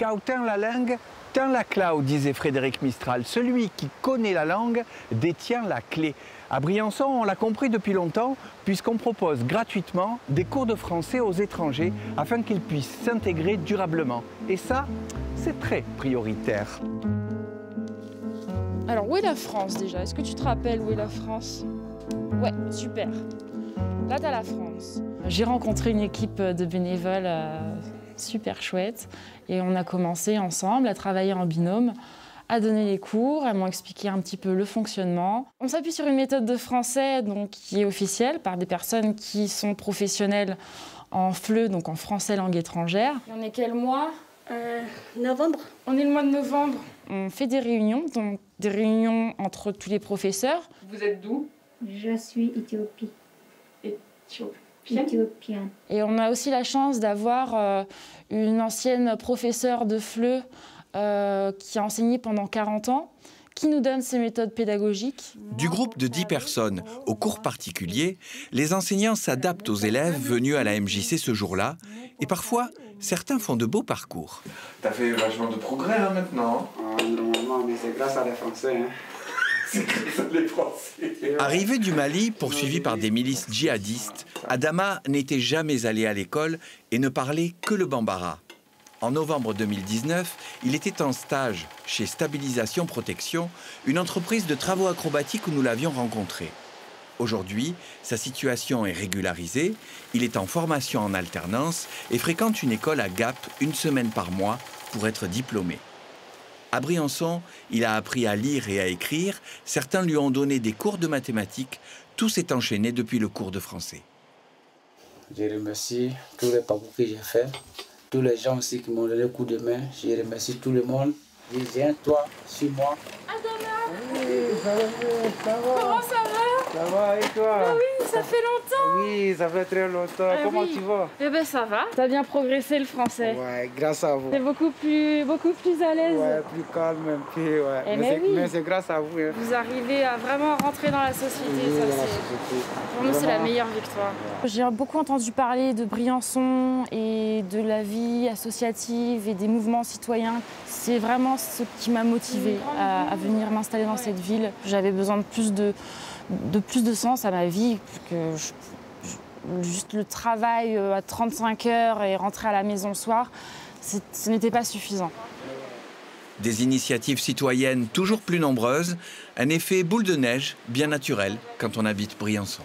Cao tint la langue, tint la clau, disait Frédéric Mistral. Celui qui connaît la langue détient la clé. À Briançon, on l'a compris depuis longtemps, puisqu'on propose gratuitement des cours de français aux étrangers afin qu'ils puissent s'intégrer durablement. Et ça, c'est très prioritaire. Alors, où est la France déjà? Est-ce que tu te rappelles où est la France? Ouais, super. Là, t'as la France. J'ai rencontré une équipe de bénévoles super chouette et on a commencé ensemble à travailler en binôme, à donner les cours. Elles m'ont expliqué un petit peu le fonctionnement. On s'appuie sur une méthode de français donc, qui est officielle par des personnes qui sont professionnelles en FLE, donc en français langue étrangère. On est quel mois? Novembre. On est le mois de novembre. On fait des réunions, donc des réunions entre tous les professeurs. Vous êtes d'où? Je suis éthiopie. Éthiopienne. Et on a aussi la chance d'avoir une ancienne professeure de FLE qui a enseigné pendant 40 ans, qui nous donne ses méthodes pédagogiques. Du groupe de 10 personnes au cours particulier, les enseignants s'adaptent aux élèves venus à la MJC ce jour-là et parfois, certains font de beaux parcours. T'as fait vachement de progrès hein, maintenant. Normalement, mais c'est grâce à les Français. Hein. C'est grâce à les Français. Arrivé du Mali, poursuivi par des milices djihadistes, Adama n'était jamais allé à l'école et ne parlait que le bambara. En novembre 2019, il était en stage chez Stabilisation Protection, une entreprise de travaux acrobatiques où nous l'avions rencontré. Aujourd'hui, sa situation est régularisée, il est en formation en alternance et fréquente une école à Gap une semaine par mois pour être diplômé. À Briançon, il a appris à lire et à écrire, certains lui ont donné des cours de mathématiques, tout s'est enchaîné depuis le cours de français. Je remercie tous les parcours que j'ai fait, tous les gens aussi qui m'ont donné le coup de main, je remercie tout le monde. J'ai un toit sur moi. Adama! Oui, ça va bien, ça va. Comment ça va? Ça va et toi? Ah oui, ça fait longtemps. Oui, ça fait très longtemps. Comment oui. tu vas? Eh ben ça va. T'as bien progressé le français. Ouais, grâce à vous. T'es beaucoup plus à l'aise. Ouais, plus calme un peu, ouais. Eh Mais c'est grâce à vous. Hein. Vous arrivez à vraiment rentrer dans la société. Oui, Ça, dans la société. pour nous, c'est la meilleure victoire. J'ai beaucoup entendu parler de Briançon et de la vie associative et des mouvements citoyens. C'est vraiment ce qui m'a motivée à venir m'installer dans cette ville. J'avais besoin de plus de sens à ma vie, que juste le travail à 35 heures et rentrer à la maison le soir, ce n'était pas suffisant. Des initiatives citoyennes toujours plus nombreuses, un effet boule de neige bien naturel quand on habite Briançon.